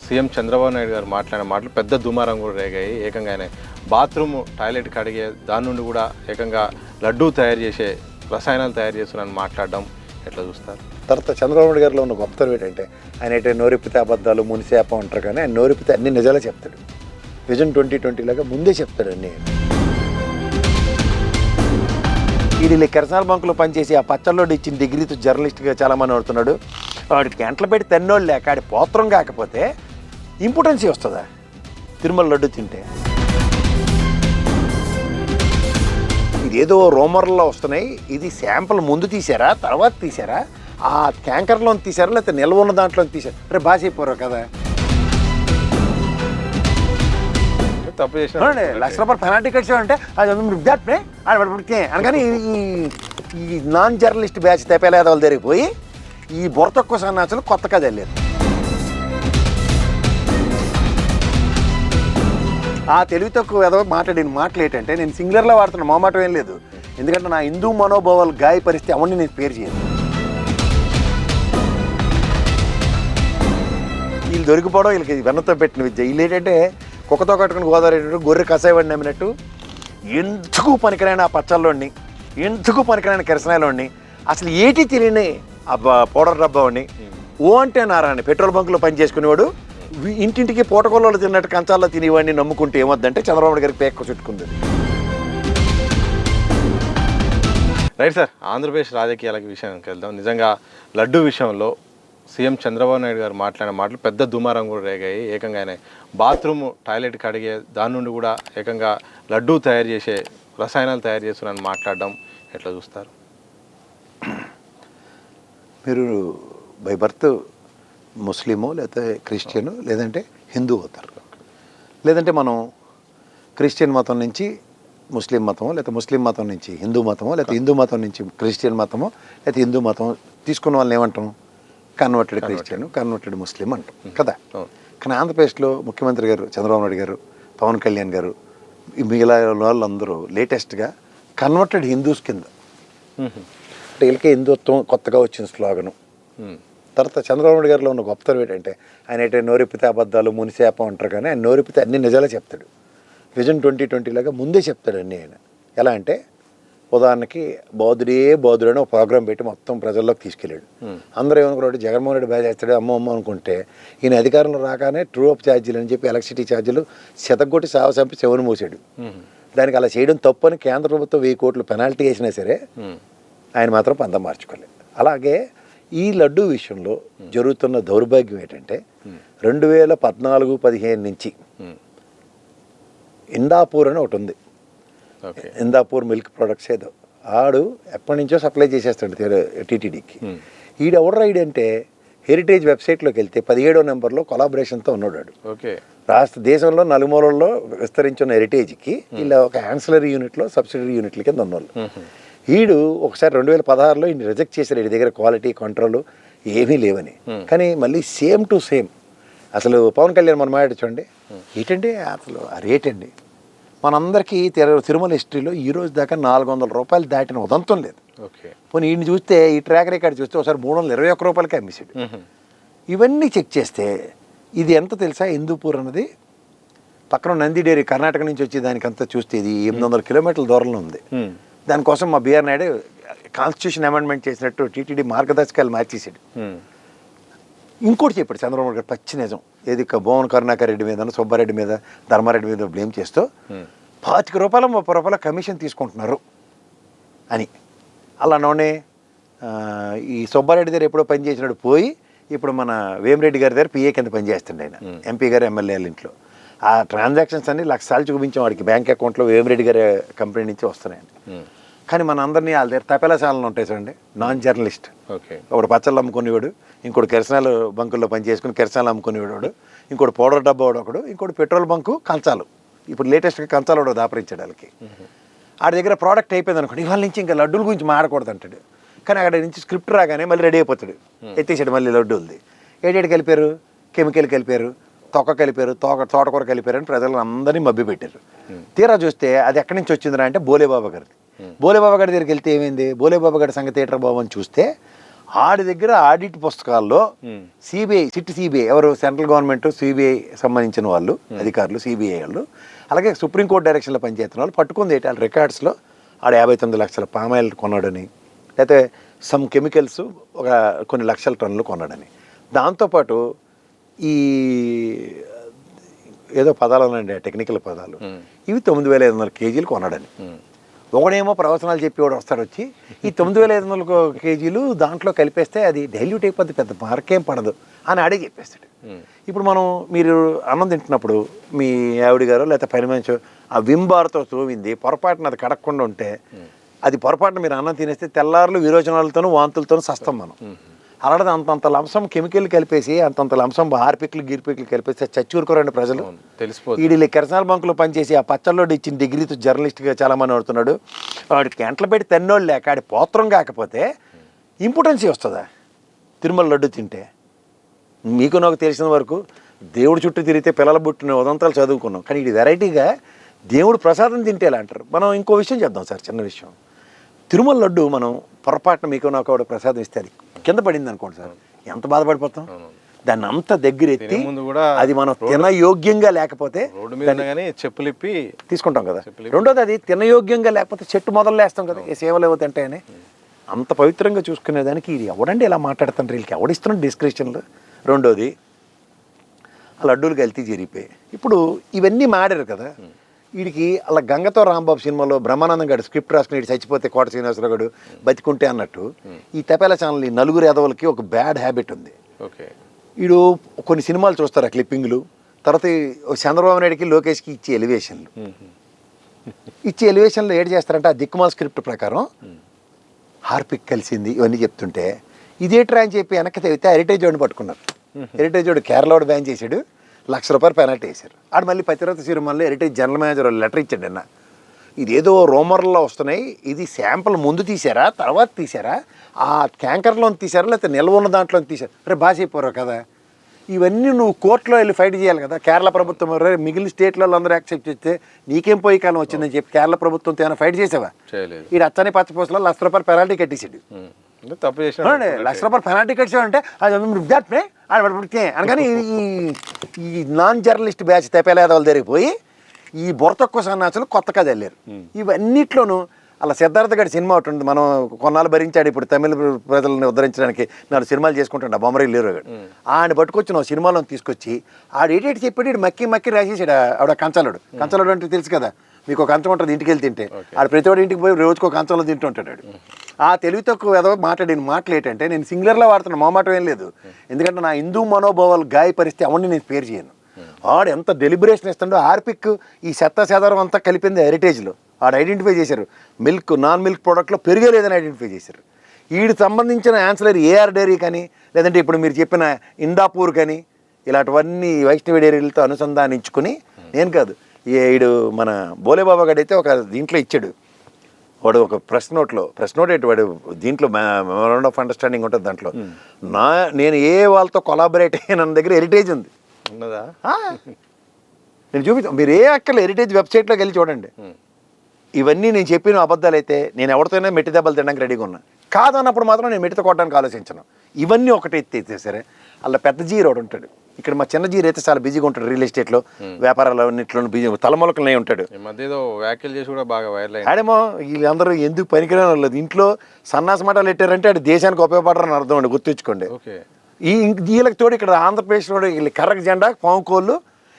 CM Chandrababu Naidu గారు మాట్లాడిన మాటలు పెద్ద దుమారం కూడా రేగాయి. ఏకంగా ఆయన బాత్రూమ్ టాయిలెట్ కడిగే దాని నుండి కూడా ఏకంగా లడ్డూ తయారు చేసే రసాయనాలు తయారు చేస్తున్నారని మాట్లాడడం ఎట్లా చూస్తారు? తర్వాత చంద్రబాబు నాయుడు గారిలో ఉన్న గొప్పతనం ఏంటంటే ఆయన అయితే నోరిప్పితే అబద్ధాలు మునిసేపం అంటారు, కానీ ఆయన నోరిప్పితే అన్ని నిజాలే చెప్తాడు. విజన్ 2020 లాగా ముందే చెప్తాడు అన్నీ. వీళ్ళు కిరసాల బంకులో పనిచేసి ఆ పచ్చల్లో ఇచ్చిన డిగ్రీతో జర్నలిస్ట్గా చాలామంది అవుతున్నాడు. వాడికి గంటలు పెట్టి తెన్నోళ్ళు లేక ఆడి పోత్రం కాకపోతే ఇంపార్టెన్సీ వస్తుందా తిరుమల లడ్డు తింటే? ఇదేదో రోమర్లో వస్తున్నాయి. ఇది శాంపుల్ ముందు తీసారా తర్వాత తీసారా, ఆ ట్యాంకర్లో తీసారా లేకపోతే నిల్వ ఉన్న దాంట్లో తీసారా? రే బాగా అయిపోరు కదా. తప్పు చేసిన ₹1,00,000 పెనాల్టీ కట్టామంటే అది అనగానే ఈ నాన్ జర్నలిస్ట్ బ్యాచ్ తెప్పేలేదలు జరిగిపోయి ఈ బుర్ర తక్కువ సన్నాచులు కొత్త కథ వెళ్ళారు. ఆ తెలివి తక్కువ ఏదో మాట్లాడిన మాటలు ఏంటంటే, నేను సింగులర్లో వాడుతున్న మొహమాటం ఏం లేదు. ఎందుకంటే నా హిందూ మనోభావాలు గాయపరిస్తే అవన్నీ నేను పేరు చేయను. వీళ్ళు దొరికిపోవడం వీళ్ళకి వెన్నతో పెట్టిన విద్య. వీళ్ళు ఏంటంటే కుక్కతో కట్టుకుని గోదావరి గొర్రె కసాయవాడిని నమ్మినట్టు ఎందుకు పనికిరైన ఆ పచ్చల్లోని, ఎందుకు పనికిరైన కిరసనాయలోని, అసలు ఏటి తెలియని ఆ పౌడర్ డబ్బాని ఓ అంటే నారాయణ పెట్రోల్ బంకులో పని చేసుకునేవాడు ఇంటింటికి పూటకొల్లలో తిన్నట్టు కంచాల్లో తినేవాడిని నమ్ముకుంటే ఏమొద్దంటే చంద్రబాబు గారికి పేక్క చుట్టుకుంది. రైట్ సార్, ఆంధ్రప్రదేశ్ రాజకీయాలకు విషయానికి వెళ్దాం. నిజంగా లడ్డు విషయంలో సీఎం చంద్రబాబు నాయుడు గారు మాట్లాడిన మాటలు పెద్ద దుమారం కూడా రేగాయి. ఏకంగా ఆయన బాత్రూమ్ టాయిలెట్ కడిగే దాని నుండి కూడా ఏకంగా లడ్డూ తయారు చేసే రసాయనాలు తయారు చేస్తున్నారని మాట్లాడడం ఎట్లా చూస్తారు? మీరు బై బర్త్ ముస్లిమో లేకపోతే క్రిస్టియను లేదంటే హిందూ అవుతారు. లేదంటే మనం క్రిస్టియన్ మతం నుంచి ముస్లిం మతమో లేకపోతే ముస్లిం మతం నుంచి హిందూ మతమో లేకపోతే హిందూ మతం నుంచి క్రిస్టియన్ మతమో లేకపోతే హిందూ మతం తీసుకున్న వాళ్ళని ఏమంటాం? కన్వర్టెడ్ క్రిస్టియన్, కన్వర్టెడ్ ముస్లిం అంటాం కదా. కానీ ఆంధ్రప్రదేశ్లో ముఖ్యమంత్రి గారు చంద్రబాబు నాయుడు గారు, పవన్ కళ్యాణ్ గారు, మిగిలిన వాళ్ళందరూ లేటెస్ట్గా కన్వర్టెడ్ హిందూస్ కింద, అంటే వీళ్ళకే హిందుత్వం కొత్తగా వచ్చిన స్లోగను. తర్వాత చంద్రబాబు నాయుడు గారిలో ఉన్న గొప్పతనం ఏంటంటే ఆయన అయితే నోరిప్పితే అబద్ధాలు మునిసేపం అంటారు, కానీ ఆయన నోరిప్పితే అన్ని నిజాలే చెప్తాడు. విజన్ 2020 లాగా ముందే చెప్తాడు అన్నీ. ఆయన ఎలా అంటే, ఉదాహరణకి బౌద్ధుడు అని ఒక ప్రోగ్రాం పెట్టి మొత్తం ప్రజల్లోకి తీసుకెళ్ళాడు. అందరూ ఏమనుకున్నాడు, జగన్మోహన్ రెడ్డి బాగా చేస్తాడు అమ్మ అనుకుంటే, ఈయన అధికారంలో రాగానే ట్రూ అప్ ఛార్జీలు అని చెప్పి ఎలక్ట్రిసిటీ ఛార్జీలు శతకొట్టి చంపి చెవును మూసాడు. దానికి అలా చేయడం తప్పు అని కేంద్ర ప్రభుత్వం 1000 కోట్లు పెనాల్టీ వేసినా సరే ఆయన మాత్రం పంతం మార్చుకోలేదు. అలాగే ఈ లడ్డూ విషయంలో జరుగుతున్న దౌర్భాగ్యం ఏంటంటే, 2014-15 నుంచి ఇందాపూర్ అని ఒకటి ఉంది, ఇందాపూర్ మిల్క్ ప్రొడక్ట్స్ ఏదో, ఆడు ఎప్పటి నుంచో సప్లై చేసేస్తాడు టీటీడీకి. ఈడెవడరాయిడంటే హెరిటేజ్ వెబ్సైట్లోకి వెళ్తే 17వ నెంబర్లో కొలాబరేషన్తో ఉన్నాడు. రాష్ట్ర దేశంలో నలుమూలల్లో విస్తరించిన హెరిటేజ్కి ఇలా ఒక యాన్సిలరీ యూనిట్లో సబ్సిడరీ యూనిట్ల కింద ఉన్నవాళ్ళు. ఈడు ఒకసారి 2016లో ఈయన రిజెక్ట్ చేశారు, ఈ దగ్గర క్వాలిటీ కంట్రోల్ ఏమీ లేవని. కానీ మళ్ళీ సేమ్ టు సేమ్ అసలు పవన్ కళ్యాణ్ మనం మాట చూడండి, ఏంటండి అసలు ఆ రేట్ అండి మనందరికీ తిరుమల హిస్టరీలో ఈ రోజు దాకా ₹400 దాటిన ఉదంతం లేదు. పోనీ ఈయన చూస్తే ఈ ట్రాక్ రికార్డ్ చూస్తే ఒకసారి ₹321 అమ్మేసాడు. ఇవన్నీ చెక్ చేస్తే ఇది ఎంత తెలుసా, హిందూపూర్ అన్నది పక్కన నంది డైరీ కర్ణాటక నుంచి వచ్చి దానికంతా చూస్తే ఇది 800 కిలోమీటర్ల దూరంలో ఉంది. దానికోసం మా బిఆర్ నాయుడు కాన్స్టిట్యూషన్ అమెండ్మెంట్ చేసినట్టు టీటీడీ మార్గదర్శకాలు మార్చేసాడు. ఇంకోటి చెప్పాడు చంద్రబాబు గారు పచ్చి నిజం, ఏది భువన కరుణాకర్ రెడ్డి మీద, సుబ్బారెడ్డి మీద, ధర్మారెడ్డి మీద బ్లేమ్ చేస్తూ ₹25-30 కమిషన్ తీసుకుంటున్నారు అని. అలానే ఈ సుబ్బారెడ్డి దగ్గర ఎప్పుడో పనిచేసినాడు పోయి ఇప్పుడు మన వేమిరెడ్డి గారి దగ్గర పిఏ కింద పనిచేస్తుండే ఆయన, ఎంపీ గారు ఎమ్మెల్యేల ఇంట్లో. ఆ ట్రాన్సాక్షన్స్ అన్ని 1,00,000 సార్లు చూపించాం వాడికి బ్యాంక్ అకౌంట్లో వేమిరెడ్డి గారి కంపెనీ నుంచి వస్తున్నాయని. కానీ మన అందరినీ వాళ్ళ దగ్గర తపేలాశాలను ఉంటాయి చూడండి, నాన్ జర్నలిస్ట్. ఒకడు పచ్చళ్ళు అమ్ముకునేవాడు, ఇంకోటి కిరసనాలు బంకుల్లో పనిచేసుకుని కిరసనాలు అమ్ముకునేవాడు, ఇంకోటి పౌడర్ డబ్బా ఒకడు, ఇంకోటి పెట్రోల్ బంకు కంచాలు. ఇప్పుడు లేటెస్ట్గా కంచాలు ఒకటి దాపరించాడు వాళ్ళకి. ఆడి దగ్గర ప్రోడక్ట్ అయిపోయింది అనుకోండి, ఇవాళ నుంచి ఇంకా లడ్డూల గురించి మాడకూడదు అంటాడు. కానీ అక్కడ నుంచి స్క్రిప్ట్ రాగానే మళ్ళీ రెడీ అయిపోతాడు, ఎత్తేసాడు మళ్ళీ లడ్డూలది. ఏడేడు కలిపారు, కెమికల్ కలిపారు, తొక్క కలిపారు, తోటకూర కలిపారు అని ప్రజలను అందరినీ మభ్య పెట్టారు. తీరా చూస్తే అది ఎక్కడి నుంచి వచ్చిందిరా అంటే బోలేబాబా గారిది. బోలేబాబా గారి దగ్గరికి వెళ్తే ఏమైంది, బోలేబాబా గారి సంగతి థియేటర్ బాబు అని చూస్తే ఆడి దగ్గర ఆడిట్ పుస్తకాల్లో సిబిఐ ఎవరు సెంట్రల్ గవర్నమెంట్ సిబిఐ సంబంధించిన వాళ్ళు అధికారులు సిబిఐ వాళ్ళు అలాగే సుప్రీంకోర్టు డైరెక్షన్లో పనిచేస్తున్న వాళ్ళు పట్టుకుంది ఏంటి వాళ్ళ రికార్డ్స్లో ఆడ 59 లక్షల పామాయిల్ కొన్నాడని లేకపోతే సమ్ కెమికల్స్ ఒక కొన్ని లక్షల టన్నులు కొన్నాడని. దాంతోపాటు ఈ ఏదో పదాలు ఉన్నాయండి టెక్నికల్ పదాలు, ఇవి 9,500 కేజీలు కొన్నాడని. ఒకడేమో ప్రవచనాలు చెప్పేవాడు వస్తాడు వచ్చి ఈ 9,500 కేజీలు దాంట్లో కలిపేస్తే అది డైల్యూట్ అయిపోద్ది, పెద్ద మార్కేం పడదు అని ఆడే చెప్పేస్తాడు. ఇప్పుడు మనం మీరు అన్నం తింటున్నప్పుడు మీ ఆవిడ గారు లేకపోతే పని మనిషి ఆ వింబార్తో తోవింది పొరపాటున అది కడగకుండా ఉంటే అది పొరపాటున మీరు అన్నం తినేస్తే తెల్లారులు విరోచనాలతోనూ వాంతులతోనూ సస్తాం మనం. అలాంటిది అంతంత లంసం కెమికల్ కలిపేసి అంతంత లంసం హార్పిక్లు గిర్పిక్లు కలిపేస్తే చచ్చూరుకోరండి ప్రజలు. తెలిసిపోతుంది. ఈ కిరసనాల బంకులో పనిచేసి ఆ పచ్చల్లో ఇచ్చిన డిగ్రీతో జర్నలిస్ట్గా చాలామంది అవుతున్నాడు. వాడికి గంటలు పెట్టి తెన్నోళ్ళు లేక ఆడి పోత్రం కాకపోతే ఇంపార్టెన్సీ వస్తుందా తిరుమల లడ్డు తింటే? మీకు నాకు తెలిసిన వరకు దేవుడు చుట్టూ తిరిగితే పిల్లల బుట్టిన ఉదంతాలు చదువుకున్నాం, కానీ ఇది వెరైటీగా దేవుడు ప్రసాదం తింటే ఎలా అంటారు. మనం ఇంకో విషయం చేద్దాం సార్, చిన్న విషయం. తిరుమల లడ్డు మనం పొరపాటున మీకు నాకు ఒక ప్రసాదం ఇస్తే అది కింద పడింది అనుకోండి సార్, ఎంత బాధపడిపోతాం. దాన్ని అంత దగ్గర ఎత్తి అది మనం తినయోగ్యంగా లేకపోతే చెప్పులిప్పి తీసుకుంటాం కదా. రెండోది అది తినయోగ్యంగా లేకపోతే చెట్టు మొదలు వేస్తాం కదా, ఏ సేవలు ఏవో తింటాయని. అంత పవిత్రంగా చూసుకునేదానికి ఇది ఎవడండి ఇలా మాట్లాడుతాను, వీళ్ళకి ఎవడిస్తున్నాడు డిస్క్రిప్షన్లు. రెండోది ఆ లడ్డూలు కల్తీ జరిగిపోయి ఇప్పుడు ఇవన్నీ మాడారు కదా. వీడికి అలా గంగతో రాంబాబు సినిమాలో బ్రహ్మానందం గారు స్క్రిప్ట్ రాసుకుని వీడు చచ్చిపోతే కోట శ్రీనివాసరావు గారు బతికుంటే అన్నట్టు ఈ తపేలా ఛానల్ ఈ నలుగురు యాదవులకి ఒక బ్యాడ్ హ్యాబిట్ ఉంది. వీడు కొన్ని సినిమాలు చూస్తారు ఆ క్లిప్పింగ్లు, తర్వాత చంద్రబాబు నాయుడికి లోకేష్కి ఇచ్చే ఎలివేషన్లు ఏడు చేస్తారంటే ఆ దిక్కుమాల స్క్రిప్ట్ ప్రకారం హార్పిక్ కలిసింది ఇవన్నీ చెప్తుంటే ఇదేట్రా అని చెప్పి వెనక్కి తెగితే హెరిటేజ్ వాడిని పట్టుకున్నారు. హెరిటేజ్ వాడు కేరళ వాడు బ్యాన్ చేశాడు, ₹1,00,000 పెనాల్టీ వేశారు. ఆడు మళ్ళీ పతిరథ సిరిమల్లో హెరిటేజ్ జనరల్ మేనేజర్ లెటర్ ఇచ్చాడు అన్న, ఇదేదో రోమర్లో వస్తున్నాయి, ఇది శాంపుల్ ముందు తీసారా తర్వాత తీసారా, ఆ ట్యాంకర్లో తీసారా లేకపోతే నిల్వ ఉన్న దాంట్లో తీసారా, రే బాగా అయిపోరావు కదా. ఇవన్నీ నువ్వు కోర్టులో వెళ్ళి ఫైట్ చేయాలి కదా. కేరళ ప్రభుత్వం మిగిలిన స్టేట్లలో అందరూ యాక్సెప్ట్ చేస్తే నీకేం పోయి కాలం వచ్చిందని చెప్పి కేరళ ప్రభుత్వంతో ఏమైనా ఫైట్ చేసావా? ఈ అచ్చని పచ్చపోసలో ₹1,00,000 పెనాల్టీ కట్టేసాడు. తప్పు చేసిన ₹1,00,000 పెనాల్టీ కట్టామంటే అనగానే ఈ నాన్ జర్నలిస్ట్ బ్యాచ్ తెపేలేదవాళ్ళ దగ్గరికి పోయి ఈ బొరతక్కువ సన్నాసులు కొత్త కథ వెళ్ళారు. ఇవన్నిట్లోనూ అలా సిద్ధార్థ గారి సినిమా ఒకటి ఉంది, మనం కొన్నాళ్ళు భరించాడు, ఇప్పుడు తమిళ ప్రజలను ఉద్ధరించడానికి 4 సినిమాలు చేసుకుంటాడు బొమ్మరీ లీరో గారు. ఆయన పట్టుకొచ్చి నా సినిమాలో తీసుకొచ్చి ఆడు ఏటేటి చెప్పాడు, మక్కి రాసేసాడు. ఆవిడ కంచలోడు అంటే తెలుసు కదా మీకు, ఒక కంచం ఉంటుంది ఇంటికి వెళ్ళి తింటే, ఆడు ప్రతివాడు ఇంటికి పోయి రోజుకో కంచంలో తింటూ ఉంటాడు. ఆ తెలివి తక్కువ ఏదో మాట్లాడిన మాటలు ఏంటంటే నేను సింగులర్లో వాడుతున్నా, మొహమాటం ఏం లేదు. ఎందుకంటే నా హిందూ మనోభావాలు గాయపరిస్తే అవన్నీ నేను పేరు చేయను. ఆడు ఎంత డెలిబరేషన్ ఇస్తుండో హార్పిక్ ఈ చెత్తాచెదారం అంతా కలిపింది హెరిటేజ్లో ఆడు ఐడెంటిఫై చేశారు. మిల్క్ నాన్ మిల్క్ ప్రోడక్ట్లో పెరిగలేదని ఐడెంటిఫై చేశారు. వీడికి సంబంధించిన ఆన్సర్ ఏఆర్ డైరీ కానీ లేదంటే ఇప్పుడు మీరు చెప్పిన ఇందాపూర్ కానీ ఇలాంటివన్నీ వైష్ణవి డైరీలతో అనుసంధానించుకుని, నేను కాదు వీడు మన బోలేబాబా గడైతే ఒక దీంట్లో ఇచ్చాడు, వాడు ఒక ప్రెస్ నోట్ ఏంటి వాడు దీంట్లో మెమోరాండం ఆఫ్ అండర్స్టాండింగ్ ఉంటుంది, దాంట్లో నేను ఏ వాళ్ళతో కొలాబరేట్ అయిన దగ్గర హెరిటేజ్ ఉంది ఉన్నదా, నేను చూపిస్తాను. మీరు ఏ అక్కర్లు హెరిటేజ్ వెబ్సైట్లోకి వెళ్ళి చూడండి. ఇవన్నీ నేను చెప్పిన అబద్ధాలు అయితే నేను ఎవరితోనే మెట్టి దెబ్బలు తినడానికి రెడీగా ఉన్నా, కాదన్నప్పుడు మాత్రం నేను మెట్టితో కొట్టడానికి ఆలోచించను. ఇవన్నీ ఒకటి ఎత్తే సరే అలా పెద్ద జీరో ఒకటి ఉంటాడు. ఇక్కడ మా చిన్న జీరో అయితే చాలా బిజీగా ఉంటాడు, రియల్ ఎస్టేట్లో వ్యాపారాలు అన్నింటిలో బిజీ తలమొలకలనే ఉంటాడు. వ్యాఖ్యలు చేసి కూడా బాగా వైరల్ ఆడేమో వీళ్ళందరూ ఎందుకు పనికిరాని వాళ్ళది ఇంట్లో సన్నాసి మాటలు పెట్టారంటే అది దేశానికి ఉపయోగపడరని అర్థం అండి, గుర్తుంచుకోండి. వీళ్ళకి తోడు ఇక్కడ ఆంధ్రప్రదేశ్లో వీళ్ళు కర్రక జెండా పాముకోళ్ళు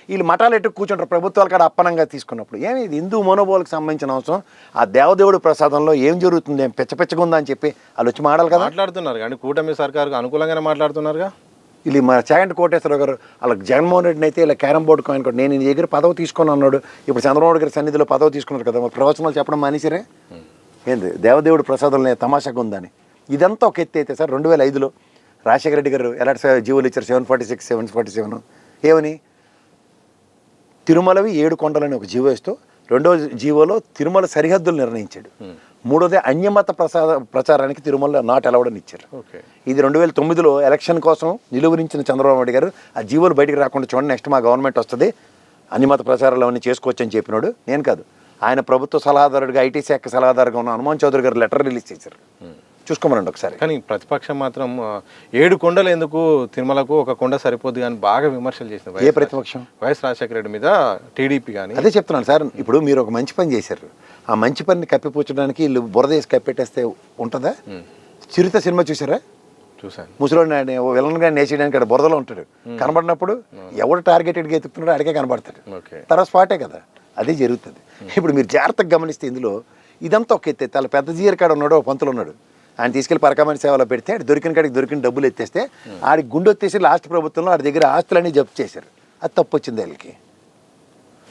వీళ్ళు మఠాలు ఎట్టు కూర్చుంటారు ప్రభుత్వాలు కాడ అప్పనంగా తీసుకున్నప్పుడు. ఏమి ఇది హిందూ మనోభావాలకు సంబంధించిన అవసరం, ఆ దేవదేవుడు ప్రసాదంలో ఏం జరుగుతుంది, ఏం పిచ్చగా ఉందా అని చెప్పి వాళ్ళు వచ్చి మాట్లాడుతున్నారు. కానీ కూటమి సర్కారుకు అనుకూలంగానే మాట్లాడుతున్నారుగా. వీళ్ళు మా చాగంటి కోటేశ్వరరావు గారు వాళ్ళకి జగన్మోహన్ రెడ్డిని అయితే ఇలా క్యారం బోర్డు కాయిన్ కూడా నేను నీ దగ్గర పదవి తీసుకొని అన్నాడు. ఇప్పుడు చంద్రబాబు గారి సన్నిధిలో పదవి తీసుకున్నారు కదా, ప్రవచనాలు చెప్పడం మానేసరే ఏంది దేవదేవుడు ప్రసాదంలో తమాషాగా ఉందని. ఇదంతా ఒక ఎత్తి అయితే సార్ 2005లో రాజశేఖర రెడ్డి గారు ఎలాంటి జీవోలు ఇచ్చారు, 746, 747 ఏమని తిరుమలవి 7 కొండలని ఒక జీవో ఇస్తూ, రెండో జీవోలో తిరుమల సరిహద్దులు నిర్ణయించాడు. మూడోది అన్యమత ప్రచారానికి తిరుమల నాట్ అలౌడని ఇచ్చారు. ఇది 2009లో ఎలక్షన్ కోసం నిలువరించిన చంద్రబాబు నాయుడు గారు ఆ జీవోలు బయటికి రాకుండా చూడండి, నెక్స్ట్ మా గవర్నమెంట్ వస్తుంది అన్యమత ప్రచారాలు అవన్నీ చేసుకోవచ్చు అని చెప్పినాడు. నేను కాదు, ఆయన ప్రభుత్వ సలహాదారుడిగా ఐటీ శాఖ సలహాదారుగా ఉన్న హనుమాన్ చౌదరి గారు లెటర్ రిలీజ్ చేశారు. చూసుకోమనండి ఒకసారి. కానీ ప్రతిపక్షం మాత్రం 7 కొండలు ఎందుకు తిరుమలకు, ఒక కొండ సరిపోద్ది అని బాగా విమర్శలు చేసింది. ఏ ప్రతిపక్షం? వైఎస్ రాజశేఖర రెడ్డి మీద టీడీపీ. కానీ అదే చెప్తున్నాను సార్, ఇప్పుడు మీరు ఒక మంచి పని చేశారు, ఆ మంచి పనిని కప్పిపుచ్చడానికి వీళ్ళు బురద వేసి కప్పెట్టేస్తే ఉంటుందా? చిరుత సినిమా చూసారా? చూసాను. ముసలోడిని విలన్ గా నేసేయడానికి అక్కడ బురదలో ఉంటాడు, కనబడినప్పుడు ఎవడు టార్గెటెడ్గా ఎత్తుకున్నాడో అడిగే కనబడతాడు, తర్వాత స్పాటే కదా. అదే జరుగుతుంది. ఇప్పుడు మీరు జాగ్రత్తగా గమనిస్తే ఇందులో ఇదంతా ఒక ఎత్తే, తల పెద్ద జీరకాడ ఉన్నాడు, ఒక పంతులు ఉన్నాడు, ఆయన తీసుకెళ్లి పరకామణి సేవలో పెడితే ఆడు దొరికిన కాడికి దొరికిన డబ్బులు ఎత్తేస్తే ఆడికి గుండె వచ్చేసి లాస్ట్ ప్రభుత్వంలో ఆడి దగ్గర ఆస్తులన్నీ జప్తు చేశారు. అది తప్పు వచ్చింది వాళ్ళకి.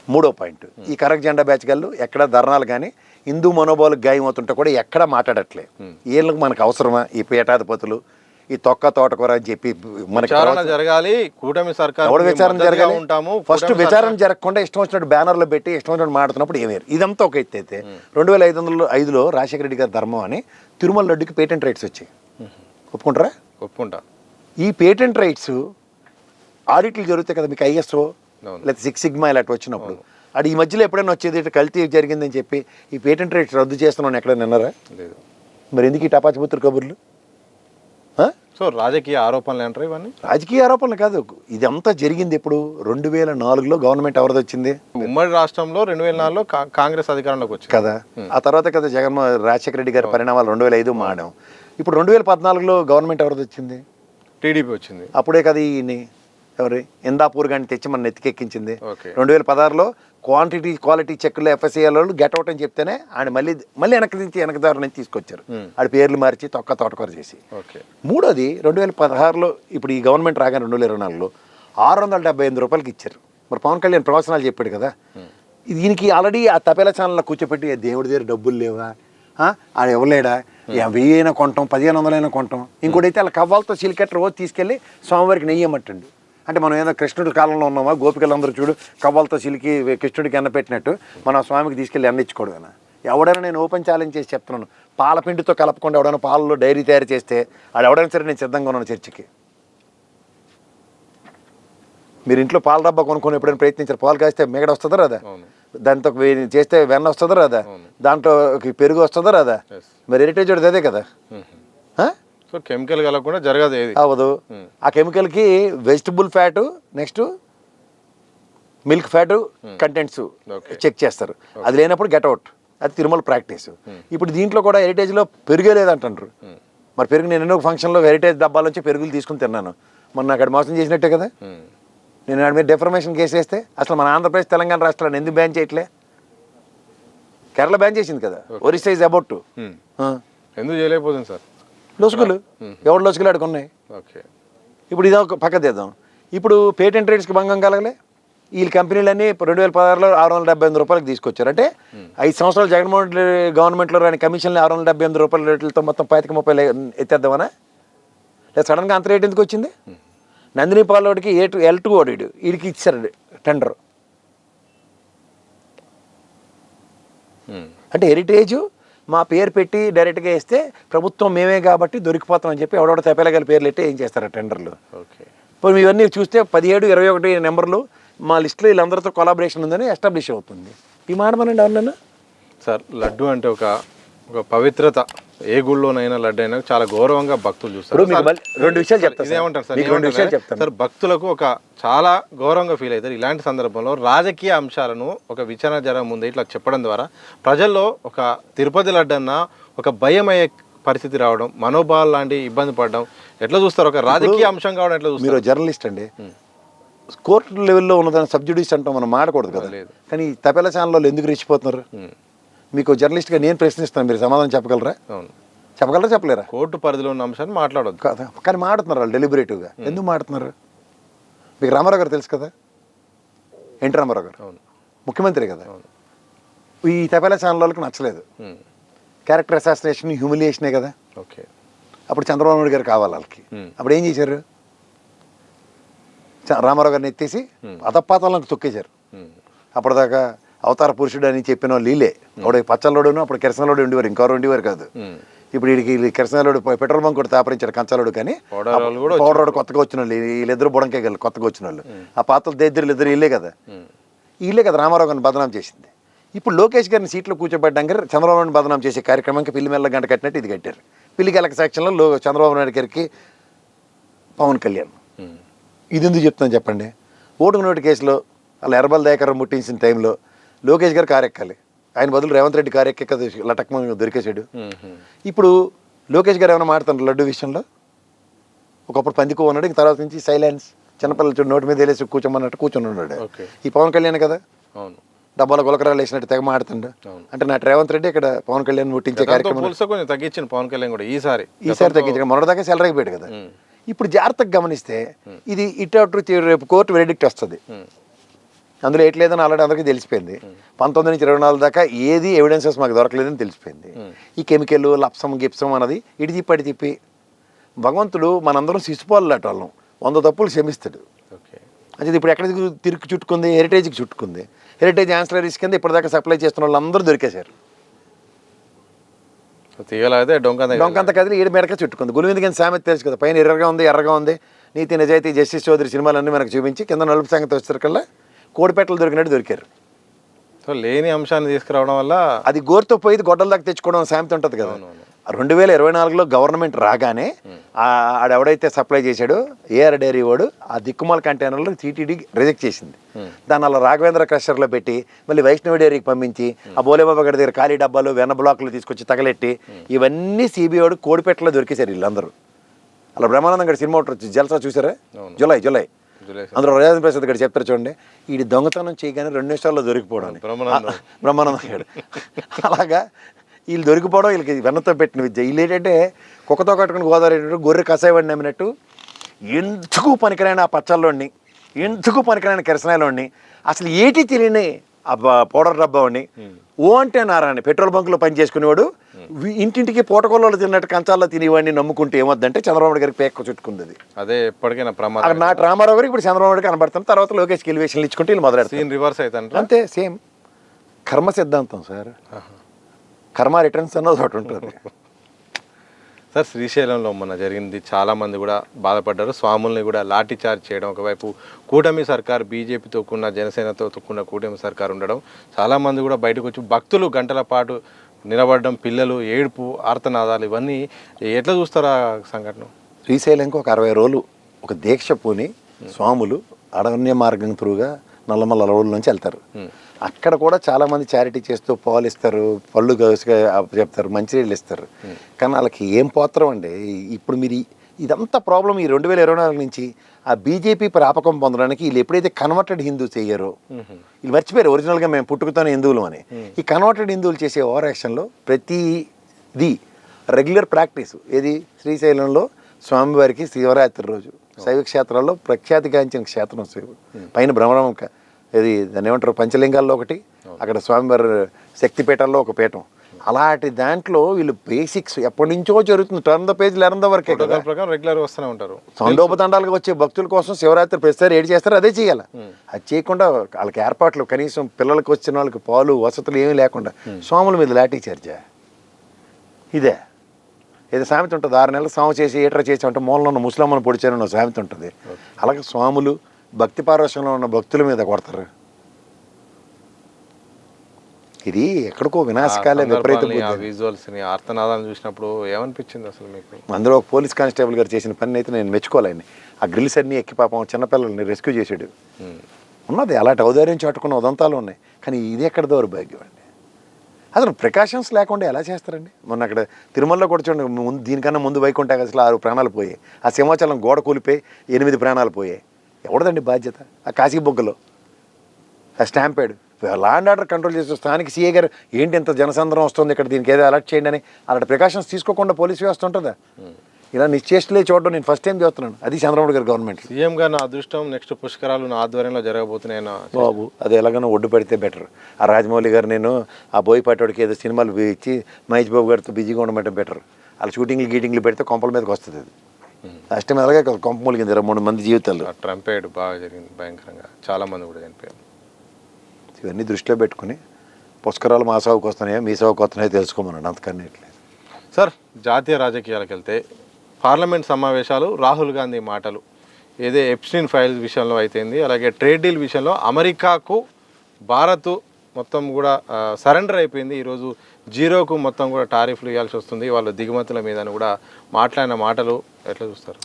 3వ పాయింట్, ఈ కరక్ జెండా బ్యాచ్ గళ్ళు ఎక్కడ ధర్నాలు కానీ హిందూ మనోభావాలకు గాయం అవుతుంటే కూడా ఎక్కడ మాట్లాడట్లే. వీళ్ళకి మనకు అవసరమా ఈ పీఠాధిపతులు, ఈ తొక్క తోటకూర అని చెప్పి మనకి జరగాలి, కూటమి సర్కార్ ఎవడు విచారణ జరగాలి, ఫస్ట్ విచారణ జరగకుండా ఇష్టం వచ్చినట్టు బ్యానర్లో పెట్టి ఇష్టం వచ్చినట్టు మాడుతున్నప్పుడు ఏమేరు. ఇదంతా ఒక ఎత్తి అయితే 2005లో రాజశేఖర రెడ్డి గారి ధర్మం అని తిరుమల లడ్డుకి పేటెంట్ రైట్స్ వచ్చాయి. ఒప్పుకుంటారా? ఒప్పుకుంటా. ఈ పేటెంట్ రైట్స్ ఆడిట్లు జరుగుతాయి కదా మీకు, ఐఎస్ఓ లేదా 6 సిగ్మా ఇలాంటి వచ్చినప్పుడు అది ఈ మధ్యలో ఎప్పుడైనా వచ్చేది ఇట్లా కల్తీ జరిగిందని చెప్పి ఈ పేటెంట్ రైట్స్ రద్దు చేస్తున్నాను ఎక్కడైనా విన్నారా? లేదు. మరి ఎందుకు ఈ టపాచిపుత్ర కబుర్లు? సో రాజకీయ ఆరోపణలు అంటారు ఇవన్నీ? రాజకీయ ఆరోపణలు కాదు, ఇదంతా జరిగింది ఎప్పుడు? 2004లో గవర్నమెంట్ ఎవరిది వచ్చింది? ఉమ్మడి రాష్ట్రంలో 2004లో కాంగ్రెస్ అధికారంలోకి వచ్చింది కదా. ఆ తర్వాత కదా రాజశేఖర రెడ్డి గారి పరిణామాలు 2005 మాడాం. ఇప్పుడు 2014లో గవర్నమెంట్ ఎవరిది వచ్చింది? టీడీపీ వచ్చింది. అప్పుడే కదా ఈయన్ని ఎవరి ఇందాపూర్ గాని తెచ్చి మన నెత్తికెక్కించింది. 2016లో క్వాలిటీ చెక్లు ఎఫ్ఎస్ఏల వాళ్ళు గెట్అవుట్ అని చెప్తేనే ఆయన మళ్ళీ వెనక దారి నుంచి తీసుకొచ్చారు. ఆడి పేర్లు మార్చి తొక్క తోటకూర చేసి. 3వది 2016లో ఇప్పుడు ఈ గవర్నమెంట్ రాగానే 2024లో 678 రూపాయలకి ఇచ్చారు. మరి పవన్ కళ్యాణ్ ప్రవచనాలు చెప్పాడు కదా, దీనికి ఆల్రెడీ ఆ తపేలా ఛానల్లో కూర్చోపెట్టి దేవుడి దగ్గర డబ్బులు లేవా, ఆడ ఇవ్వలేడా, 1000 అయినా కొంటాం, 1500 అయినా కొంటాం. ఇంకోటి అయితే అలా కవ్వాలతో సిలికెట్ రోజు తీసుకెళ్ళి స్వామివారికి నెయ్యమట్టండి. అంటే మనం ఏదో కృష్ణుడి కాలంలో ఉన్నామా, గోపికలందరూ చూడు కవ్వాలతో సిలికి కృష్ణుడికి ఎన్న పెట్టినట్టు మనం స్వామికి తీసుకెళ్ళి ఎన్న ఇచ్చుకోవడం. ఎవడైనా నేను ఓపెన్ ఛాలెంజ్ చేసి చెప్తున్నాను, పాలపిండితో కలపకుండా ఎవడైనా పాలలో డైరీ తయారు చేస్తే అది ఎవడైనా సరే నేను సిద్ధంగా ఉన్నాను చర్చికి. మీరు ఇంట్లో పాల డబ్బా కొనుక్కొని ఎప్పుడైనా ప్రయత్నించారు? పాలు కాస్తే మిగడ వస్తుందా రాదా? దాంతో చేస్తే వెన్న వస్తుందా రాదా? దాంట్లో పెరుగు వస్తుందా రాదా? మరి హెరిటేజ్ అదే కదా. సో కెమికల్ కలగకుండా జరగదు, ఏది అవ్వదు. ఆ కెమికల్కి vegetable fat, next milk fat contents check చేస్తారు. అది లేనప్పుడు గెట్అవుట్. అది తిరుమల ప్రాక్టీస్. ఇప్పుడు దీంట్లో కూడా హెరిటేజ్లో పెరుగే లేదంటారు. మరి పెరుగు నేను ఎన్నో ఫంక్షన్లో హెరిటేజ్ డబ్బాల నుంచి పెరుగులు తీసుకుని తిన్నాను. మొన్న అక్కడ మోసం చేసినట్టే కదా. నేను ఆడ మీద డెఫర్మేషన్ కేసు వేస్తే అసలు మన ఆంధ్రప్రదేశ్ తెలంగాణ రాష్ట్రాలను ఎందుకు బ్యాన్ చేయట్లే? కేరళ బ్యాన్ చేసింది కదా. Orissa is about to. ఎందుకు చేయలేకపోతుంది సార్? లొసుగులు ఎవరు లొసుగులు ఆడుకున్నాయి. ఇప్పుడు ఇదో ఒక పక్క తీద్దాం. ఇప్పుడు పేటెంట్ రైట్స్కి భంగం కలగలే. వీళ్ళ కంపెనీలన్నీ 2016లో 678 రూపాయలకి తీసుకొచ్చారు. అంటే 5 సంవత్సరాలు జగన్మోహన్ రెడ్డి గవర్నమెంట్లో రాని కమిషన్లు 678 రూపాయల రేట్లతో మొత్తం 25-30 ఎత్తేద్దామనా? లేదా సడన్గా అంత రేట్ ఎందుకు వచ్చింది? నందిని పాలోడికి L2 ఓడిడు వీడికి ఇచ్చారు టెండర్. అంటే హెరిటేజ్ మా పేరు పెట్టి డైరెక్ట్గా వేస్తే ప్రభుత్వం మేమే కాబట్టి దొరికిపోతామని చెప్పి ఎవడెవడ తెప్పలగల పేర్లు ఎట్టి ఏం చేస్తారు టెండర్లు. ఇప్పుడు ఇవన్నీ చూస్తే 17, 21 నెంబర్లు మా లిస్టులో వీళ్ళందరితో కొలాబరేషన్ ఉందని ఎస్టాబ్లిష్ అవుతుంది. ఈ మాట మనండి ఎవరినైనా సార్, లడ్డు అంటే ఒక పవిత్రత. ఏ గుళ్ళోనైనా లడ్డు అయినా చాలా గౌరవంగా భక్తులు చూస్తారు. 2 విషయాలు చెప్తాను. ఇదేమంటారు సార్, సార్ భక్తులకు ఒక చాలా గౌరవంగా ఫీల్ అవుతారు. ఇలాంటి సందర్భంలో రాజకీయ అంశాలను ఒక విచారణ జరగ ముందే ఇట్లా చెప్పడం ద్వారా ప్రజల్లో ఒక తిరుపతి లడ్డు అన్న ఒక భయం అయ్యే పరిస్థితి రావడం, మనోభావాలు లాంటి ఇబ్బంది పడడం ఎట్లా చూస్తారు? ఒక రాజకీయ అంశం కావడం ఎట్లా చూస్తారు? మీరు జర్నలిస్ట్ అండి, కోర్టు లెవెల్లో ఉన్నదాన్ని సబ్జుడిస్ అంటాం, మనం మాడకూడదు కదా. కానీ తపేలా ఛానల్లో ఎందుకు రెచ్చిపోతున్నారు? మీకు జర్నలిస్ట్గా నేను ప్రశ్నిస్తాను, మీరు సమాధానం చెప్పగలరా? చెప్పగలరా చెప్పలేరా? కోర్టు పరిధిలో ఉన్న అంశాన్ని మాట్లాడొద్దు కదా. కానీ మాడుతున్నారు వాళ్ళు డెలిబరేటివ్గా. ఎందుకు మాడుతున్నారు? మీకు రామారావు గారు తెలుసు కదా, ఎన్టీ రామారావు గారు ముఖ్యమంత్రి కదా. ఈ తపేలా ఛానల్ వాళ్ళకి నచ్చలేదు. క్యారెక్టర్ అసాసినేషన్, హ్యూమిలియేషనే కదా. అప్పుడు చంద్రబాబు నాయుడు గారు కావాలి వాళ్ళకి. అప్పుడు ఏం చేశారు? రామారావు గారిని ఎత్తేసి అతపాతాలకు తొక్కేశారు. అప్పటిదాకా అవతార పురుషుడు అని చెప్పిన వాళ్ళు వీళ్ళే. అప్పుడు పచ్చల్లోడును అప్పుడు కిరసనలోడు ఉండేవారు, ఇంకెవరు ఉండేవారు కాదు. ఇప్పుడు వీడికి కిరసనలోడు పెట్రోల్ బంక్ కూడా తాపరించారు కంచాలోడు. కానీ పౌడర్ రోడ్ కొత్తగా వచ్చిన వాళ్ళు వీళ్ళిద్దరు బుడంకే కొత్తగా వచ్చిన వాళ్ళు. ఆ పాత్రలు ఇద్దరు వీళ్ళే కదా. వీళ్ళే కదా రామారావు గారిని బదనాం చేసింది. ఇప్పుడు లోకేష్ గారిని సీట్లో కూర్చోబెట్టడానికి చంద్రబాబు నాయుడు బదనాం చేసే కార్యక్రమానికి పిల్లి మెల్ల గంట కట్టినట్టు ఇది కట్టారు. పిల్లికెలక సెక్షన్లో చంద్రబాబు నాయుడు గారికి పవన్ కళ్యాణ్. ఇది ఎందుకు చెప్తాను చెప్పండి. ఓటుకు నోటు కేసులో అలా ఎర్రబల్ దయాకర్ ముట్టించిన టైంలో లోకేష్ గారు కారెక్కాలి, ఆయన బదులు రేవంత్ రెడ్డి కారెక్క లటక్మ దొరికేశాడు. ఇప్పుడు లోకేష్ గారు ఏమైనా మాట్లాడుతున్నారు లడ్డు విషయంలో? ఒకప్పుడు పందికో ఉన్నాడు, ఇంక తర్వాత నుంచి సైలెన్స్, చిన్నపిల్లలు నోటి మీద వేలేసి కూర్చోమన్నట్టు కూర్చొని ఉన్నాడు. ఈ పవన్ కళ్యాణ్ కదా డబ్బాల గులకరాలు వేసినట్టు తెగ మాడుతుండ. అంటే నా రేవంత్ రెడ్డి ఇక్కడ పవన్ కళ్యాణ్ ముట్టించే కార్యక్రమం తగ్గించిన పవన్ కళ్యాణ్ కూడా ఈసారి తగ్గించాడు. మొన్నటిదాకా సెలరైపోయాడు కదా. ఇప్పుడు జాగ్రత్తగా గమనిస్తే ఇది ఇటు రేపు కోర్టు వెరిడిక్ట్ వస్తుంది. అందులో ఎట్లేదని ఆల్రెడీ అందరికీ తెలిసిపోయింది. 19 నుంచి 24 దాకా ఏది ఎవిడెన్సెస్ మాకు దొరకలేదని తెలిసిపోయింది. ఈ కెమికల్ లప్సం గిప్సం అన్నది ఇటు తిప్పి అటు తిప్పి భగవంతుడు మనందరం శిశుపాలు లాంటి వాళ్ళం, 100 తప్పులు క్షమిస్తాడు. అంటే ఇప్పుడు ఎక్కడ తిరిగి చుట్టుకుంది, హెరిటేజ్కి చుట్టుకుంది. హెరిటేజ్ ఆన్సిలరీస్ కింద ఇప్పటిదాకా సప్లై చేస్తున్న వాళ్ళు అందరూ దొరికేశారు. డొంకంత కదిలి ఏడు మెడక చుట్టుకుంది. గులివింది సామెత తెలుసు కదా, పైన ఎర్రగా ఉంది నీతి నిజాయితీ జస్టిస్ చౌదరి సినిమాలన్నీ మనకు చూపించి కింద నలుపు సంగతి వచ్చేసరికల్లా కోడిపెట్టలు దొరికినట్టు దొరికారు. సో లేని అంశాన్ని తీసుకురావడం వల్ల అది గోరుతో పోయి గొడ్డల దాకా తెచ్చుకోవడం సామెత ఉంటుంది కదా. 2024లో గవర్నమెంట్ రాగానే ఆడెవడైతే సప్లై చేశాడో ఏఆర్ డైరీ వాడు ఆ దిక్కుమాల కంటైనర్లు టీటీడీ రిజెక్ట్ చేసింది. దాన్ని అలా రాఘవేంద్ర క్రషర్లో పెట్టి మళ్ళీ వైష్ణవి డైరీకి పంపించి ఆ బోలేబాబా గడి దగ్గర ఖాళీ డబ్బాలు వెన్న బ్లాకులు తీసుకొచ్చి తగలెట్టి ఇవన్నీ సిబిఐ వాడు కోడిపెట్టలో దొరికేశారు వీళ్ళందరూ. అలా బ్రహ్మానందం గడి సినిమా ఒకటి జల్సా చూసారా, జులై అందులో రాజేంద్ర ప్రసాద్ గారు చెప్తారు చూడండి, ఈ దొంగతనం చేయగానే 2 నిమిషాల్లో దొరికిపోవడం బ్రహ్మానందం గారు. అలాగా వీళ్ళు దొరికిపోవడం వీళ్ళకి వెన్నతో పెట్టిన విద్య. వీళ్ళు ఏంటంటే కుక్కతో కట్టుకుని గోదావరి గొర్రె కషాయవాడిని నమ్మినట్టు ఎందుకు పనికిరాని ఆ పచ్చళ్ళోని, ఎందుకు పనికిరాని కిరసనాయలోని, అసలు ఏటి తెలియని ఆ పౌడర్ డబ్బాని ఓ అంటే నారాయణ పెట్రోల్ బంకులో పని చేసుకునేవాడు ఇంటింటికి పూటకొల్లలో తిన్నట్టు కంచాల్లో తినేవాడిని నమ్ముకుంటే ఏమొద్దంటే చంద్రబాబు గారికి పేక చుట్టుకుంది. అదే ఎప్పటికైనా ప్రమాదం. నాటి రామారావు గారికి ఇప్పుడు చంద్రబాబు గారికి కనబడుతుంది. తర్వాత లోకేష్కి ఎలివేషన్లు ఇచ్చుకుంటే వీళ్ళు మొదలెడతారు. రివర్స్ అవుతాను అంతే, సేమ్ కర్మ సిద్ధాంతం సార్. కర్మ రిటర్న్స్ అన్నది ఒకటి ఉంటుంది సార్. శ్రీశైలంలో మొన్న జరిగింది, చాలామంది కూడా బాధపడ్డారు. స్వాముల్ని కూడా లాఠీ చార్జ్ చేయడం, ఒకవైపు కూటమి సర్కార్ బీజేపీతో కూడిన జనసేనతో కూడిన కూటమి సర్కార్ ఉండడం, చాలామంది కూడా బయటకు వచ్చి భక్తులు గంటల పాటు నిలబడడం, పిల్లలు ఏడుపు ఆర్తనాదాలు, ఇవన్నీ ఎట్లా చూస్తారా సంఘటన? శ్రీశైలంకి ఒక 60 రోజులు ఒక దీక్ష పూని స్వాములు అరణ్య మార్గం త్రూగా నల్లమల్ల అలవుల నుంచి వెళ్తారు. అక్కడ కూడా చాలామంది చారిటీ చేస్తూ పాలు ఇస్తారు, పళ్ళు చెప్తారు, మంచినీళ్ళు ఇస్తారు. కానీ వాళ్ళకి ఏం పోత్రం అండి. ఇప్పుడు మీరు ఇదంతా ప్రాబ్లం ఈ 2024 నుంచి ఆ బీజేపీ ప్రాపకం పొందడానికి వీళ్ళు ఎప్పుడైతే కన్వర్టెడ్ హిందూస్ అయ్యారో వీళ్ళు మర్చిపోయారు ఒరిజినల్గా మేము పుట్టుకతోనే హిందువులు అని. ఈ కన్వర్టెడ్ హిందువులు చేసే ఓవర్ యాక్షన్లో ప్రతిది రెగ్యులర్ ప్రాక్టీస్. ఏది శ్రీశైలంలో స్వామివారికి శివరాత్రి రోజు శైవ క్షేత్రాల్లో ప్రఖ్యాతిగాంచిన క్షేత్రం శివుడు పైన భ్రమరం, ఇది దాన్ని ఏమంటారు పంచలింగాల్లో ఒకటి, అక్కడ స్వామివారి శక్తిపీఠాల్లో ఒక పీఠం. అలాంటి దాంట్లో వీళ్ళు బేసిక్స్ ఎప్పటి నుంచో జరుగుతుంది. Turn the page learn the వర్కే కదా, రెగ్యులర్ వస్తూనే ఉంటారు. తండోపతండాలుగా వచ్చే భక్తుల కోసం శివరాత్రి ప్రతిసారి ఏడు చేస్తారు, అదే చేయాలి. అది చేయకుండా వాళ్ళకి ఏర్పాట్లు కనీసం పిల్లలకి వచ్చిన వాళ్ళకి పాలు వసతులు ఏమీ లేకుండా స్వాముల మీద లాఠీ చార్జా. ఇదే ఏదో సామెత ఉంటుంది, 6 నెలలు స్వామి చేసి ఏటర చేసి అంటే మూలలో ఉన్న ముస్లింను పొడిచారని సామెత ఉంటుంది. అలాగే స్వాములు భక్తి పారవశ్యంలో ఉన్న భక్తుల మీద కొడతారు. ఇది ఎక్కడికో వినాశకాలే విపరీత ఆర్తనాదాలను చూసినప్పుడు ఏమనిపించింది అసలు మీకు? అందులో ఒక పోలీస్ కానిస్టేబుల్ గారు చేసిన పని అయితే నేను మెచ్చుకోలేని. ఆ గ్రిల్స్ అన్నీ ఎక్కి పాపం చిన్నపిల్లల్ని రెస్క్యూ చేశాడు. ఉన్నది అలాంటి ఔదార్యం చాటుకున్న ఉదంతాలు ఉన్నాయి. కానీ ఇది ఎక్కడ దౌర్భాగ్యం అండి. అసలు ప్రికాషన్స్ లేకుండా ఎలా చేస్తారండి? మొన్న అక్కడ తిరుమలలో కూడా చూడండి, ముందు దీనికన్నా ముందు వైకుంఠ అసలు 6 ప్రాణాలు పోయాయి. ఆ సింహాచలం గోడ కూలిపోయి 8 ప్రాణాలు పోయాయి. ఎవడదండి బాధ్యత? ఆ కాశీ బొగ్గలో ఆ stampede law and order control చేసే స్థానిక సీఏ గారు ఏంటి ఇంత జనసంద్రం వస్తుంది ఇక్కడ, దీనికి ఏదో అలర్ట్ చేయండి అని అలాంటి ప్రికాషన్స్ తీసుకోకుండా పోలీస్ వ్యవస్థ ఉంటుందా? ఇలా నిశ్చేష్టలే చూడడం నేను ఫస్ట్ టైం చూస్తున్నాను. అది చంద్రబాబు గారు గవర్నమెంట్. సీఎం గారు నా అదృష్టం నెక్స్ట్ పుష్కరాలు నా ఆధ్వర్యంలో జరగబోతున్నాయి బాబు. అది ఎలాగైనా ఒడ్డు పెడితే బెటర్. ఆ రాజమౌళి గారు నేను ఆ బోయపాటోడికి ఏదో సినిమాలు ఇచ్చి మహేష్ బాబు గారితో బిజీగా ఉండమంటే బెటర్. వాళ్ళ షూటింగ్లు గీటింగ్లు పెడితే కొంపల మీదకి వస్తుంది. అది ఫస్ట్ టైం అలాగే కొంప మూలిగింది 3 మంది జీవితాలు. ట్రంప్ ఏడు బాగా జరిగింది భయంకరంగా, చాలా మంది కూడా చనిపోయారు. ఇవన్నీ దృష్టిలో పెట్టుకుని పుష్కరాలు మా సాగుకు వస్తున్నాయో మీ సాగుకు వస్తున్నాయో తెలుసుకోమన్నాడు, అంతకన్నా ఎట్లేదు. సార్, జాతీయ రాజకీయాలకు వెళ్తే పార్లమెంట్ సమావేశాలు, రాహుల్ గాంధీ మాటలు, ఏదే ఎప్స్టీన్ ఫైల్స్ విషయంలో అయితేంది, అలాగే ట్రేడ్ డీల్ విషయంలో అమెరికాకు భారత్ మొత్తం కూడా సరెండర్ అయిపోయింది. ఈరోజు జీరోకు మొత్తం కూడా టారిఫ్లు ఇవ్వాల్సి వస్తుంది వాళ్ళ దిగుమతుల మీద అని కూడా మాట్లాడిన మాటలు ఎట్లా చూస్తారు?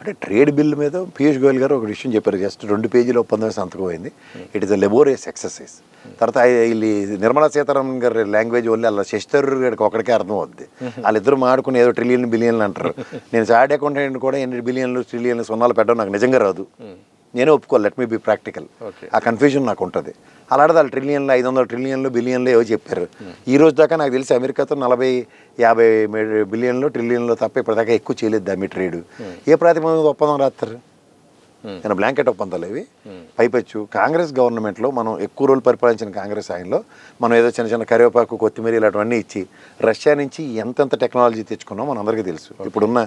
అంటే ట్రేడ్ బిల్ మీద పీయూష్ గోయల్ గారు ఒక విషయం చెప్పారు. జస్ట్ 2 పేజీల ఒప్పందం సంతకం అయింది. It is a లెబోరియస్ exercise. తర్వాత వీళ్ళు నిర్మలా సీతారామన్ గారి లాంగ్వేజ్ వల్ల అలా శశిధరూర్ గారికి ఒకరికే అర్థం అవుద్ది. వాళ్ళిద్దరు మాడుకుని ఏదో ట్రిలియన్ బిలియన్లు అంటారు. నేను చార్ట్ అకౌంటెంట్ కూడా ఎన్ని బిలియన్లు ట్రిలియన్లు సున్నాలు పెట్టడం నాకు నిజంగా రాదు. నేనే ఒప్పుకోవాలి. Let me be practical. ఆ కన్ఫ్యూజన్ నాకు ఉంటుంది. అలాంటి వాళ్ళు ట్రిలియన్లు 500 ట్రిలియన్లు బిలియన్లు ఏవో చెప్పారు. ఈ రోజు దాకా నాకు తెలిసి అమెరికాతో 40-50 బిలియన్లు ట్రిలియన్లు తప్ప ఇప్పటిదాకా ఎక్కువ చేయలేదు దాని ట్రేడ్. ఏ ప్రాతిపదికన ఒప్పందం రాస్తారు? నేను బ్లాంకెట్ ఒప్పందాలు ఇవి. పైపెచ్చు కాంగ్రెస్ గవర్నమెంట్లో మనం ఎక్కువ రోజులు పరిపాలించిన కాంగ్రెస్ ఆయనలో మనం ఏదో చిన్న చిన్న కరివేపాకు కొత్తిమీర ఇలాంటివన్నీ ఇచ్చి రష్యా నుంచి ఎంతెంత టెక్నాలజీ తెచ్చుకున్నాం మన అందరికీ తెలుసు. ఇప్పుడున్న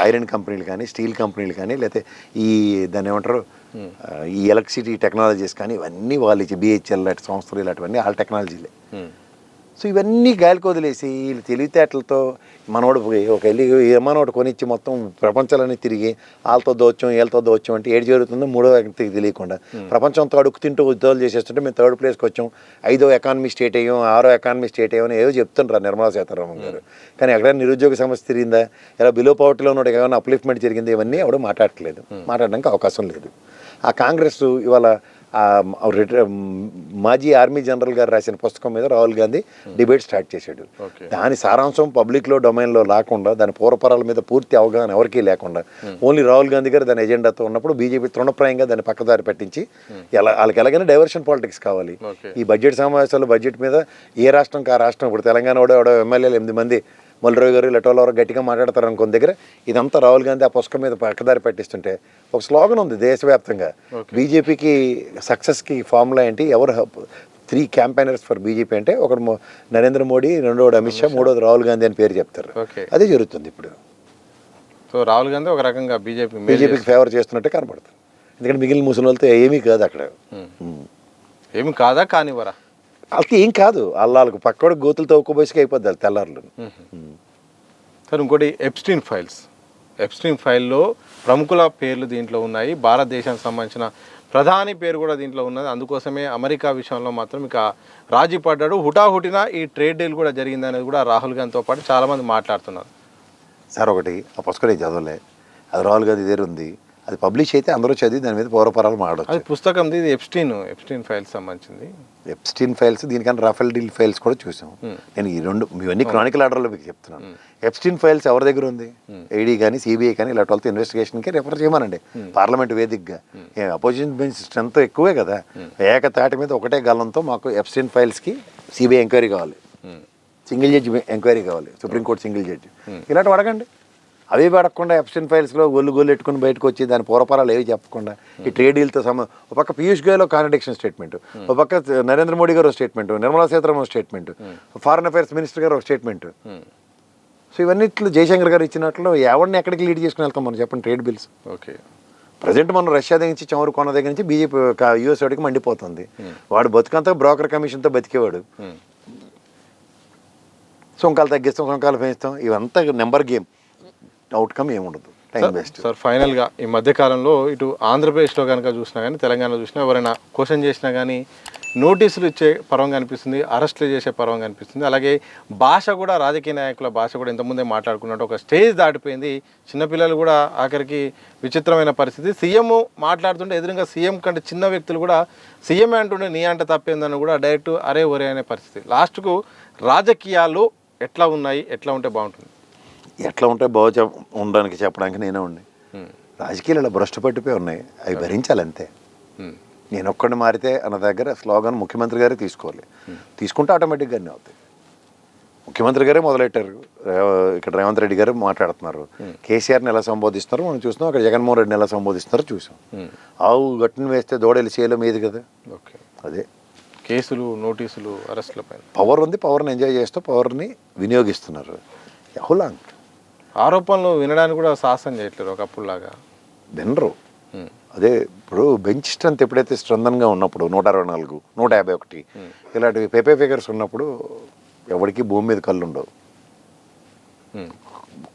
ఐరన్ కంపెనీలు కానీ స్టీల్ కంపెనీలు కానీ లేకపోతే ఈ దాన్ని ఏమంటారు ఈ ఎలక్ట్రిసిటీ టెక్నాలజీస్ కానీ ఇవన్నీ వాళ్ళు ఇచ్చి బిహెచ్ఎల్ లాంటి సంస్థలు ఇలాంటివన్నీ వాళ్ళ టెక్నాలజీలే. సో ఇవన్నీ గాలికి వదిలేసి వీళ్ళు తెలివితేటలతో మనోడు ఒక వెళ్ళి ఏమనోడు కొనిచ్చి మొత్తం ప్రపంచాలన్నీ తిరిగి వాళ్ళతో దోచం వీళ్ళతో దోచం అంటే ఏడు జరుగుతుందో మూడో వ్యక్తికి తెలియకుండా ప్రపంచంతో అడుగు తింటూ ఉద్యోగాలు చేసేస్తుంటే మేము 3rd ప్లేస్కి వచ్చాం, 5వ ఎకానమీ స్టేట్ అయ్యాం, 6వ ఎకానమీ స్టేట్ అయ్యాం అని ఏదో చెప్తుంటారు నిర్మలా సీతారామన్ గారు. కానీ ఎక్కడైనా నిరుద్యోగ సమస్య తిరిగిందా, ఇలా బిలో పవర్టీలో ఉన్న ఏమైనా అప్లిఫ్ట్మెంట్ జరిగిందా, ఇవన్నీ ఎవడో మాట్లాడట్లేదు. మాట్లాడడానికి అవకాశం లేదు. ఆ కాంగ్రెస్ ఇవాళ మాజీ ఆర్మీ జనరల్ గారు రాసిన పుస్తకం మీద రాహుల్ గాంధీ డిబేట్ స్టార్ట్ చేశాడు. దాని సారాంశం పబ్లిక్లో డొమైన్లో లేకుండా దాని పూర్వపరాల మీద పూర్తి అవగాహన ఎవరికీ లేకుండా ఓన్లీ రాహుల్ గాంధీ గారు దాని ఎజెండాతో ఉన్నప్పుడు బీజేపీ తృణప్రాయంగా దాన్ని పక్కదారి పట్టించి వాళ్ళకి ఎలాగైనా డైవర్షన్ పాలిటిక్స్ కావాలి. ఈ బడ్జెట్ సమావేశాలు బడ్జెట్ మీద ఏ రాష్ట్రంకి ఆ రాష్ట్రం, ఇప్పుడు తెలంగాణ ఎవడో ఎమ్మెల్యేలు 8 మంది మల్లిరావు గారు లెటోలో గట్టిగా మాట్లాడతారు అనుకున్న దగ్గర ఇదంతా రాహుల్ గాంధీ ఆ పుస్తకం మీద పక్కదారి పట్టిస్తుంటే ఒక స్లోగన్ ఉంది దేశవ్యాప్తంగా బీజేపీకి సక్సెస్కి ఫార్ములా ఏంటి, ఎవరు 3 క్యాంపెయినర్స్ ఫర్ బీజేపీ అంటే ఒకడు నరేంద్ర మోడీ, రెండోది అమిత్ షా, మూడోది రాహుల్ గాంధీ అని పేరు చెప్తారు. అదే జరుగుతుంది ఇప్పుడు. సో రాహుల్ గాంధీ ఒక రకంగా బీజేపీకి ఫేవర్ చేస్తున్నట్టే కనబడుతుంది. ఎందుకంటే మిగిలిన ముసలితో ఏమీ కాదు అక్కడ. ఏమి కాదా కానివరా వాళ్ళకి ఏం కాదు, వాళ్ళకి పక్కడు గోతులు తవ్వుకోబోసుకు అయిపోద్ది వాళ్ళు తెల్లారులు. సార్ ఇంకోటి ఎప్స్టీన్ ఫైల్లో ప్రముఖుల పేర్లు దీంట్లో ఉన్నాయి. భారతదేశానికి సంబంధించిన ప్రధాని పేరు కూడా దీంట్లో ఉన్నది. అందుకోసమే అమెరికా విషయంలో మాత్రం ఇక రాజీ పడ్డాడు. హుటాహుటిన ఈ ట్రేడ్ డీల్ కూడా జరిగిందనేది కూడా రాహుల్ గాంధీతో పాటు చాలామంది మాట్లాడుతున్నారు. సార్ ఒకటి ఆ పుస్తకం చదవలే, అది రాహుల్ గాంధీ దగ్గర ఉంది, అది పబ్లిష్ అయితే అందరూ చదివి దాని మీద పూర్వపరాలు మాట్లాడచ్చు. అది పుస్తకం ఇది ఎప్స్టీన్ ఫైల్స్ సంబంధించింది. ఎప్స్టీన్ ఫైల్స్ దీనికన్నా రాఫెల్ డీల్ ఫైల్స్ కూడా చూసాం. నేను ఈ రెండు ఇవన్నీ క్రానికల్ ఆర్డర్లో మీకు చెప్తున్నాను. ఎప్స్టీన్ ఫైల్స్ ఎవరి దగ్గర ఉంది? ఈడీ కానీ సిబిఐ కానీ ఇలాంటి వాళ్ళతో ఇన్వెస్టిగేషన్కి రెఫర్ చేయమనండి పార్లమెంట్ వేదికగా. అపోజిషన్ బెంచ్ స్ట్రెంత్ ఎక్కువే కదా, ఏకతాటి మీద ఒకటే గల్లంతో మాకు ఎప్స్టీన్ ఫైల్స్కి సిబిఐ ఎంక్వైరీ కావాలి, సింగిల్ జడ్జి ఎంక్వైరీ కావాలి, సుప్రీంకోర్టు సింగిల్ జడ్జి, ఇలాంటివి అడగండి. అవి పడకుండా ఎప్స్టీన్ ఫైల్స్లో గొల్లు ఎట్టుకుని బయటకు వచ్చి దాని పూర్వపరాలు ఏవి చెప్పకుండా ఈ ట్రేడ్ డీల్తో ఒక పక్క పీయూష్ గోయల్ కాంట్రడిక్షన్ స్టేట్మెంట్, ఒక పక్క నరేంద్ర మోడీ గారు statement, Nirmala Sitharaman statement, foreign affairs minister గారు ఒక స్టేట్మెంట్. సో ఇవన్నిట్లో జయశంకర్ గారు ఇచ్చినట్లు ఎవరిని ఎక్కడికి లీడ్ చేసుకుని వెళ్తాం మనం చెప్పండి ట్రేడ్ బిల్స్. ఓకే, ప్రజెంట్ మనం రష్యా దగ్గర నుంచి చమురు కొన్న దగ్గర నుంచి బీజేపీ యూఎస్ వాడికి మండిపోతుంది. వాడు బతుకంతా బ్రోకర్ కమిషన్తో బతికేవాడు. సుంకాలు తగ్గిస్తాం, సుంకాలు పెంచుతాం, ఇవంతా నెంబర్ గేమ్, అవుట్కమ్ ఏముండదు, టైం వేస్ట్. సార్ ఫైనల్గా ఈ మధ్యకాలంలో ఇటు ఆంధ్రప్రదేశ్లో కనుక చూసినా కానీ తెలంగాణలో చూసినా ఎవరైనా క్వశ్చన్ చేసినా కానీ నోటీసులు ఇచ్చే పర్వం కనిపిస్తుంది, అరెస్టులు చేసే పర్వం కనిపిస్తుంది. అలాగే భాష కూడా రాజకీయ నాయకుల భాష కూడా ఇంతకుముందే మాట్లాడుకున్నట్టు ఒక స్టేజ్ దాటిపోయింది. చిన్నపిల్లలు కూడా ఆఖరికి విచిత్రమైన పరిస్థితి. సీఎం మాట్లాడుతుంటే ఎదురుగా సీఎం కంటే చిన్న వ్యక్తులు కూడా సీఎం అంటుండే నీ అంటే తప్పేందని కూడా డైరెక్ట్ అరే ఒరే అనే పరిస్థితి. లాస్ట్కు రాజకీయాలు ఎట్లా ఉన్నాయి, ఎట్లా ఉంటే బాగుంటుంది? ఎట్లా ఉంటే ఉండడానికి చెప్పడానికి నేనే ఉండి రాజకీయాలు ఇలా భ్రష్టు పట్టిపోయి ఉన్నాయి, అవి భరించాలంతే. నేను ఒక్కడిని మారితే అన్న దగ్గర స్లోగన్ ముఖ్యమంత్రి గారే తీసుకోవాలి, తీసుకుంటే ఆటోమేటిక్గానే అవుతాయి. ముఖ్యమంత్రి గారే మొదలెట్టారు, ఇక్కడ రేవంత్ రెడ్డి గారు మాట్లాడుతున్నారు, కేసీఆర్ని ఎలా సంబోధిస్తున్నారు మనం చూస్తున్నాం, అక్కడ జగన్మోహన్ రెడ్డిని ఎలా సంబోధిస్తున్నారో చూసాం. ఆవు గట్టును వేస్తే దూడలు చేయలో మీది కదా. ఓకే, అదే కేసులు, నోటీసులు, అరెస్టుల పైన పవర్ ఉంది, పవర్ని ఎంజాయ్ చేస్తూ పవర్ని వినియోగిస్తున్నారు. హులాంగ్ ఆరోపణలు వినడానికి కూడా సాహసం చేయట్లేరు ఒకప్పుడులాగా, వినరు. అదే ఇప్పుడు బెంచ్ స్ట్రెంత్ ఎప్పుడైతే స్ట్రెంథన్గా ఉన్నప్పుడు 164, 151 ఇలాంటివి పేపే ఫిగర్స్ ఉన్నప్పుడు ఎవరికి భూమి మీద కళ్ళు ఉండవు,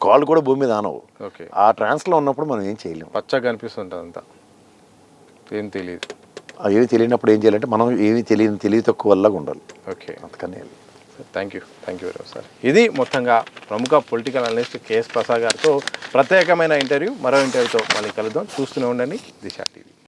కాళ్ళు కూడా భూమి మీద ఆనవు. ఆ ట్రాన్స్లో ఉన్నప్పుడు మనం ఏం చేయలేము. పచ్చగా కనిపిస్తుంటుంది అంతా, ఏం తెలియదు. ఏమి తెలియనప్పుడు ఏం చేయాలంటే మనం ఏమి తెలివి తక్కువ వల్ల ఉండాలి. ఓకే, అందుకని thank you very much sir. ఇది మొత్తంగా ప్రముఖ పొలిటికల్ అనలిస్ట్ కేఎస్ ప్రసాద్ గారితో ప్రత్యేకమైన ఇంటర్వ్యూ. మరో ఇంటర్వ్యూతో మళ్ళీ కలుద్దాం. చూస్తూనే ఉండండి దిశ టీవీ.